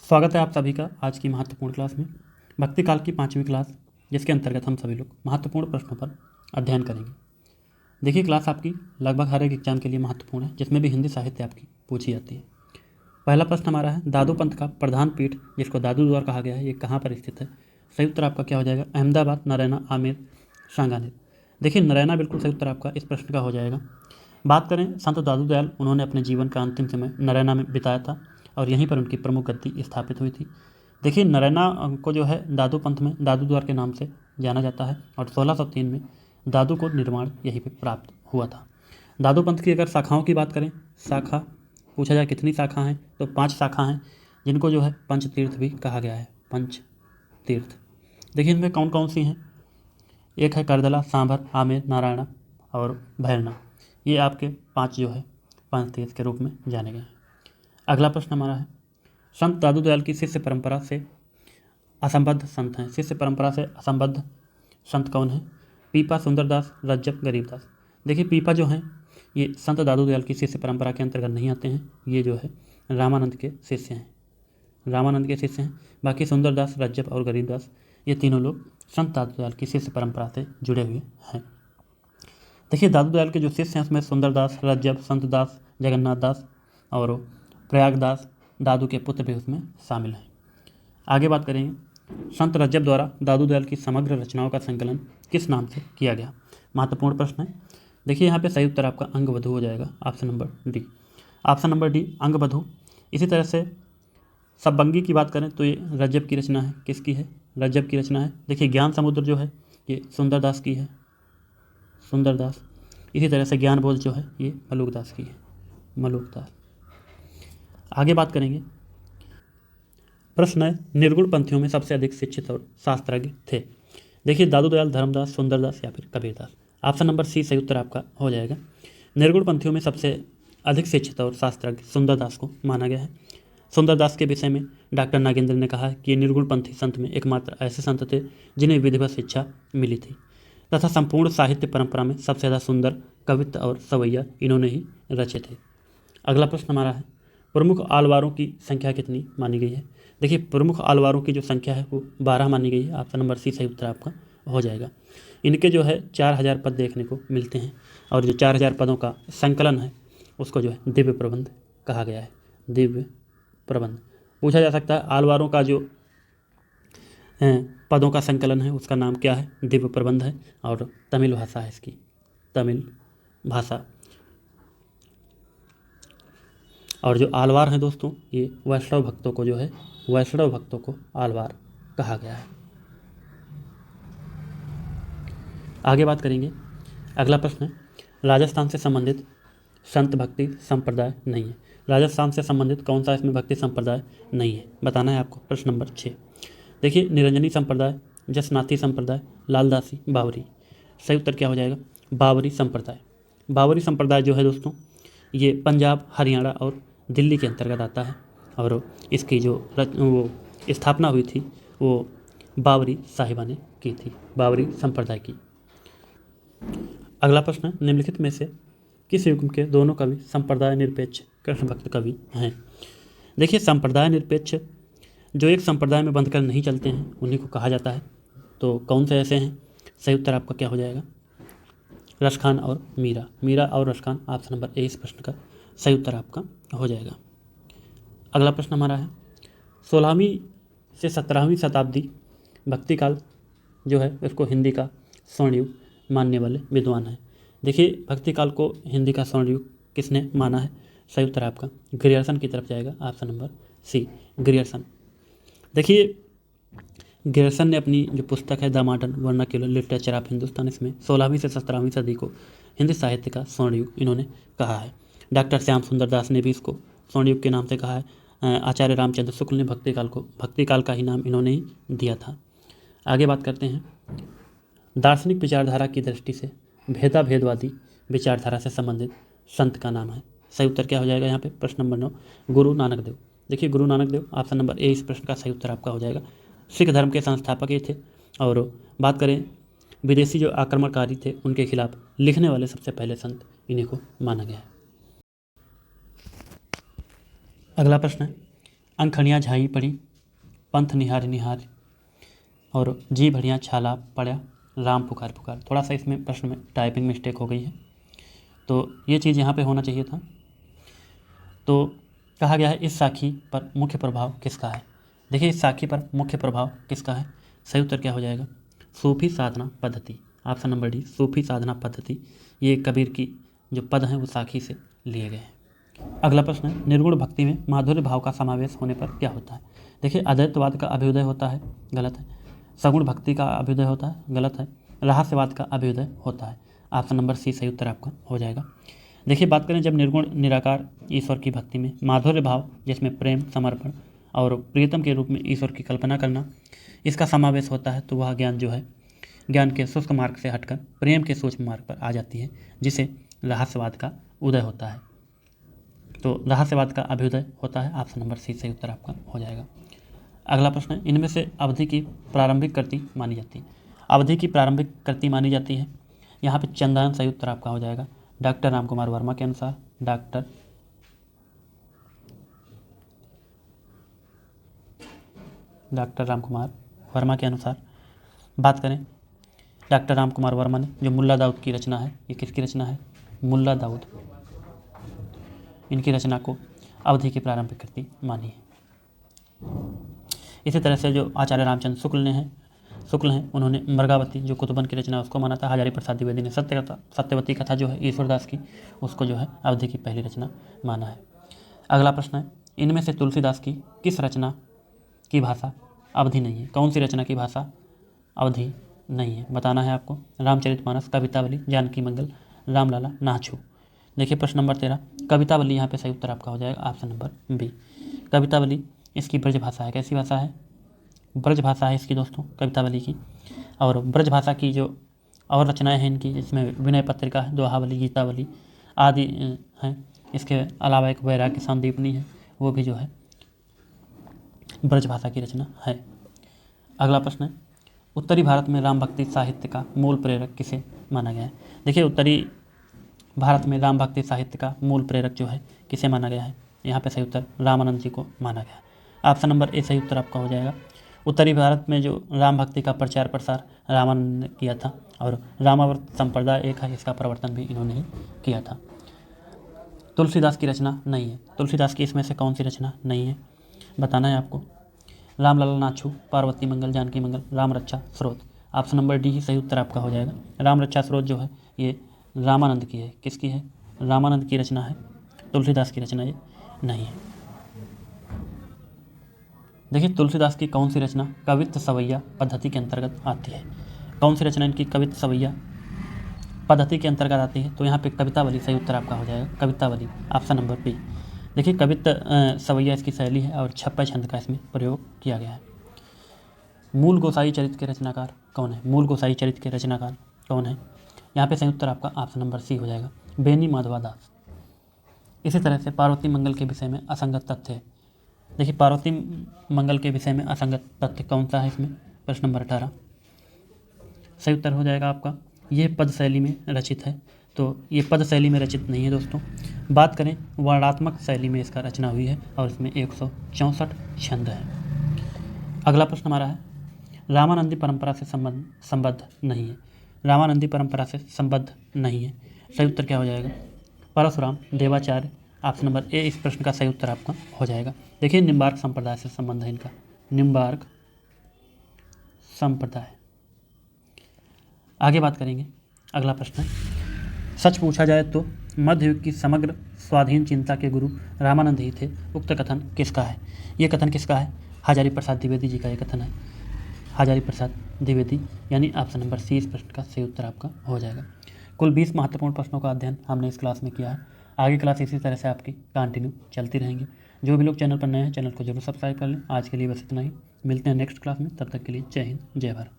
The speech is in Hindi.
स्वागत है आप सभी का आज की महत्वपूर्ण क्लास में। भक्ति काल की 5वीं क्लास, जिसके अंतर्गत हम सभी लोग महत्वपूर्ण प्रश्नों पर अध्ययन करेंगे। देखिए, क्लास आपकी लगभग हर एक एग्जाम के लिए महत्वपूर्ण है, जिसमें भी हिंदी साहित्य आपकी पूछी जाती है। पहला प्रश्न हमारा है, दादू पंथ का प्रधान पीठ जिसको दादू द्वार कहा गया है, ये कहाँ पर स्थित है? सही उत्तर आपका क्या हो जाएगा? अहमदाबाद, नारायणा, आमेर, सांगानेर। देखिए, नारायणा बिल्कुल सही उत्तर आपका इस प्रश्न का हो जाएगा। बात करें संत दादू दयाल, उन्होंने अपने जीवन का अंतिम समय नारायणा में बिताया था और यहीं पर उनकी प्रमुख गद्दी स्थापित हुई थी। देखिए, नारायणा को जो है दादू पंथ में दादू द्वार के नाम से जाना जाता है और 1603 में दादू को निर्माण यहीं पे प्राप्त हुआ था। दादू पंथ की अगर शाखाओं की बात करें, शाखा पूछा जाए कितनी शाखा हैं, तो 5 शाखा हैं, जिनको जो है पंचतीर्थ भी कहा गया है। पंचतीर्थ देखिए, इनमें कौन कौन सी हैं? एक है करदला, सांभर, आमेर, नारायणा और भैरना। ये आपके 5 जो है पंचतीर्थ के रूप में जाने गए हैं। अगला प्रश्न हमारा है, संत दादू दयाल की शिष्य परंपरा से असंबद्ध संत हैं। शिष्य परंपरा से असंबद्ध संत कौन है? पीपा, सुंदरदास, रज्जब, गरीबदास। देखिए, पीपा जो हैं ये संत दादू दयाल की शिष्य परंपरा के अंतर्गत नहीं आते हैं। ये जो है रामानंद के शिष्य हैं, रामानंद के शिष्य हैं। बाकी सुंदरदास, रज्जब और गरीबदास, ये तीनों लोग संत दादू दयाल की शिष्य परंपरा से जुड़े हुए हैं। देखिए, दादू दयाल के जो शिष्य हैं उसमें सुंदरदास, रज्जब, संतदास, जगन्नाथ दास और प्रयागदास दादू के पुत्र भी उसमें शामिल हैं। आगे बात करेंगे, संत रज्जब द्वारा दादू दयाल की समग्र रचनाओं का संकलन किस नाम से किया गया? महत्वपूर्ण प्रश्न है। देखिए, यहाँ पे सही उत्तर आपका अंगवधू हो जाएगा, option number D. Option number D अंगवधू। इसी तरह से सब्बंगी की बात करें तो ये रज्जब की रचना है। किसकी है? रज्जब की रचना है। देखिए, ज्ञान समुद्र जो है ये सुंदरदास की है, सुंदरदास। इसी तरह से ज्ञान बोध जो है ये मलुकदास की है, मलुकदास। आगे बात करेंगे, प्रश्न है, निर्गुण पंथियों में सबसे अधिक शिक्षित और शास्त्रज्ञ थे। देखिए, दादू दयाल, धर्मदास, सुंदरदास या फिर कबीरदास। ऑप्शन नंबर सी सही उत्तर आपका हो जाएगा। निर्गुण पंथियों में सबसे अधिक शिक्षित और शास्त्रज्ञ सुंदरदास को माना गया है। सुंदरदास के विषय में डॉक्टर नागेंद्र ने कहा है कि ये निर्गुण पंथी संत में एकमात्र ऐसे संत थे जिन्हें विधिवत शिक्षा मिली थी तथा संपूर्ण साहित्य परंपरा में सबसे ज़्यादा सुंदर कवित्त और सवैया इन्होंने ही रचे थे। अगला प्रश्न हमारा है, प्रमुख आलवारों की संख्या कितनी मानी गई है? देखिए, प्रमुख आलवारों की जो संख्या है वो 12 मानी गई है। ऑप्शन नंबर सी सही उत्तर आपका हो जाएगा। इनके जो है 4000 पद देखने को मिलते हैं और जो 4000 पदों का संकलन है उसको जो है दिव्य प्रबंध कहा गया है। दिव्य प्रबंध पूछा जा सकता है, आलवारों का जो पदों का संकलन है उसका नाम क्या है? दिव्य प्रबंध है और तमिल भाषा है इसकी, तमिल भाषा। और जो आलवार हैं दोस्तों, ये वैष्णव भक्तों को जो है, वैष्णव भक्तों को आलवार कहा गया है। आगे बात करेंगे, अगला प्रश्न है, राजस्थान से संबंधित संत भक्ति संप्रदाय नहीं है। राजस्थान से संबंधित कौन सा इसमें भक्ति संप्रदाय नहीं है, बताना है आपको। प्रश्न नंबर 6। देखिए, निरंजनी संप्रदाय, जसनाथी संप्रदाय, लालदासी, बावरी। सही उत्तर क्या हो जाएगा? बावरी संप्रदाय। बावरी संप्रदाय जो है दोस्तों ये पंजाब, हरियाणा और दिल्ली के अंतर्गत आता है और इसकी जो वो स्थापना हुई थी वो बावरी साहिबा ने की थी, बावरी संप्रदाय की। अगला प्रश्न, निम्नलिखित में से किस युग के दोनों कवि संप्रदाय निरपेक्ष कृष्ण भक्त कवि हैं? देखिए, संप्रदाय निरपेक्ष जो एक संप्रदाय में बंधकर नहीं चलते हैं उन्हीं को कहा जाता है। तो कौन से ऐसे हैं? सही उत्तर आपका क्या हो जाएगा? रसखान और मीरा। मीरा और रसखान, ऑप्शन नंबर ए इस प्रश्न का सही उत्तर आपका हो जाएगा। अगला प्रश्न हमारा है, 16वीं से 17वीं शताब्दी भक्ति काल जो है उसको हिंदी का स्वर्ण युग मानने वाले विद्वान हैं। देखिए, भक्ति काल को हिंदी का स्वर्ण युग किसने माना है? सही उत्तर आपका ग्रियर्सन की तरफ जाएगा, ऑप्शन नंबर सी, ग्रियर्सन। देखिए, ग्रियर्सन ने अपनी जो पुस्तक है the modern vernacular literature of Hindustan, इसमें 16वीं से 17वीं सदी को हिंदी साहित्य का स्वर्ण युग इन्होंने कहा है। डॉक्टर श्याम सुंदर दास ने भी इसको स्वर्ण युग के नाम से कहा है। आचार्य रामचंद्र शुक्ल ने भक्ति काल को भक्ति काल का ही नाम इन्होंने ही दिया था। आगे बात करते हैं, दार्शनिक विचारधारा की दृष्टि से भेदवादी विचारधारा से संबंधित संत का नाम है। सही उत्तर क्या हो जाएगा यहाँ पे? प्रश्न नंबर 9, गुरु नानक देव। देखिए, Guru Nanak Dev, option number A इस प्रश्न का सही उत्तर आपका हो जाएगा। सिख धर्म के संस्थापक ये थे और बात करें विदेशी जो आक्रमणकारी थे उनके खिलाफ लिखने वाले सबसे पहले संत इन्हीं को माना गया है। अगला प्रश्न है, अंखड़ियाँ झाई पड़ी, पंथ निहार निहार, और जी भड़िया छाला पड़ा, राम पुकार पुकार। थोड़ा सा इसमें प्रश्न में टाइपिंग मिस्टेक हो गई है, तो ये चीज़ यहाँ पे होना चाहिए था। तो कहा गया है इस साखी पर मुख्य प्रभाव किसका है। देखिए इस साखी पर मुख्य प्रभाव किसका है, सही उत्तर क्या हो जाएगा, सूफी साधना पद्धति। ऑप्शन नंबर डी, सूफी साधना पद्धति। ये कबीर की जो पद हैं वो साखी से लिए गए हैं। अगला प्रश्न है, निर्गुण भक्ति में माधुर्य भाव का समावेश होने पर क्या होता है। देखिए अद्वैतवाद का अभ्युदय होता है, गलत है। सगुण भक्ति का अभ्युदय होता है, गलत है। रहस्यवाद का अभ्युदय होता है। ऑप्शन नंबर सी सही उत्तर आपका हो जाएगा। देखिए बात करें जब निर्गुण निराकार ईश्वर की भक्ति में माधुर्य भाव, जिसमें प्रेम, समर्पण और प्रियतम के रूप में ईश्वर की कल्पना करना, इसका समावेश होता है, तो वह ज्ञान जो है ज्ञान के शुष्क मार्ग से हटकर प्रेम के सूक्ष्म मार्ग पर आ जाती है, जिसे रहस्यवाद का उदय होता है। तो रहस्यवाद का अभ्युदय होता है। ऑप्शन नंबर सी सही उत्तर आपका हो जाएगा। अगला प्रश्न है, इनमें से अवधि की प्रारंभिक कृति मानी जाती है। अवधि की प्रारंभिक कृति मानी जाती है, यहाँ पे चंदन सही उत्तर आपका हो जाएगा। डॉक्टर रामकुमार वर्मा के अनुसार, डॉक्टर रामकुमार वर्मा के अनुसार बात करें, डॉक्टर रामकुमार वर्मा ने जो मुल्ला दाऊद की रचना है, ये किसकी रचना है, मुल्ला दाऊद, इनकी रचना को अवधि की प्रारंभिक कृति मानी है। इसी तरह से जो आचार्य रामचंद्र शुक्ल हैं, उन्होंने मृगावती जो कुतुबन की रचना उसको माना था। हजारी प्रसाद द्विवेदी ने सत्यवती कथा जो है ईश्वरदास की, उसको जो है अवधि की पहली रचना माना है। अगला प्रश्न है, इनमें से तुलसीदास की किस रचना की भाषा अवधि नहीं है। कौन सी रचना की भाषा अवधि नहीं है, बताना है आपको। रामचरितमानस, कवितावली, जानकी मंगल, रामलला, नाछू। देखिए प्रश्न नंबर 13, कवितावली यहाँ पे सही उत्तर आपका हो जाएगा। ऑप्शन नंबर बी, कवितावली इसकी ब्रज भाषा है। कैसी भाषा है, ब्रज भाषा है इसकी दोस्तों कवितावली की। और ब्रज भाषा की जो और रचनाएं हैं इनकी, जिसमें विनय पत्रिका है, दोहावली, गीतावली आदि हैं। इसके अलावा एक वैराग्य संदीपनी है, वो भी जो है ब्रज भाषा की रचना है। अगला प्रश्न है, उत्तरी भारत में राम भक्ति साहित्य का मूल प्रेरक किसे माना गया है। देखिए उत्तरी भारत में राम भक्ति साहित्य का मूल प्रेरक जो है किसे माना गया है, यहाँ पे सही उत्तर रामानंद जी को माना गया है। ऑप्शन नंबर ए सही उत्तर आपका हो जाएगा। उत्तरी भारत में जो राम भक्ति का प्रचार प्रसार रामानंद ने किया था, और रामावर्त संप्रदाय एक है, इसका प्रवर्तन भी इन्होंने ही किया था। तुलसीदास की रचना नहीं है, तुलसीदास की इसमें से कौन सी रचना नहीं है, बताना है आपको। रामलला, नाछू, पार्वती मंगल, जानकी मंगल, राम रक्षा स्रोत। ऑप्शन नंबर डी ही सही उत्तर आपका हो जाएगा। राम रक्षा स्रोत जो है ये रामानंद की है। किसकी है, रामानंद की रचना है, तुलसीदास की रचना ये नहीं है। देखिए तुलसीदास की कौन सी रचना कवित्त सवैया पद्धति के अंतर्गत आती है। कौन सी रचना इनकी कवित्त सवैया पद्धति के अंतर्गत आती है, तो यहाँ पे कवितावली सही उत्तर आपका हो जाएगा। Kavitavali, option number B. देखिए कवित्त सवैया इसकी शैली है, और छप्पा छंद का इसमें प्रयोग किया गया है। मूल गोसाई चरित्र के रचनाकार कौन है, मूल गोसाई चरित्र के रचनाकार कौन है, यहाँ पे सही उत्तर आपका ऑप्शन नंबर सी हो जाएगा, बेनी माधवा दास। इसी तरह से पार्वती मंगल के विषय में असंगत तथ्य है। देखिए पार्वती मंगल के विषय में असंगत तथ्य कौन सा है इसमें, प्रश्न नंबर 18 सही उत्तर हो जाएगा आपका। ये पद शैली में रचित है, तो ये पद शैली में रचित नहीं है दोस्तों। बात करें वर्णात्मक शैली में इसका रचना हुई है, और इसमें 164 छंद है। अगला प्रश्न हमारा है, रामानंदी परंपरा से संबद्ध नहीं है। रामानंदी परंपरा से संबद्ध नहीं है, सही उत्तर क्या हो जाएगा, Parashuram, Devacharya. Option number A इस प्रश्न का सही उत्तर आपका हो जाएगा। देखिए निम्बार्क संप्रदाय से संबंध है इनका, निम्बार्क संप्रदाय। आगे बात करेंगे। अगला प्रश्न है, सच पूछा जाए तो मध्ययुग की समग्र स्वाधीन चिंता के गुरु रामानंद ही थे, उक्त कथन किसका है। ये कथन किसका है, हजारी प्रसाद द्विवेदी जी का ये कथन है, हजारी प्रसाद द्विवेदी, यानी ऑप्शन नंबर सी इस प्रश्न का सही उत्तर आपका हो जाएगा। कुल 20 महत्वपूर्ण प्रश्नों का अध्ययन हमने इस क्लास में किया है। आगे क्लास इसी तरह से आपकी कंटिन्यू चलती रहेंगी। जो भी लोग चैनल पर नए हैं, चैनल को जरूर सब्सक्राइब कर लें। आज के लिए बस इतना ही, मिलते हैं नेक्स्ट क्लास में, तब तक के लिए जय हिंद, जय भारत।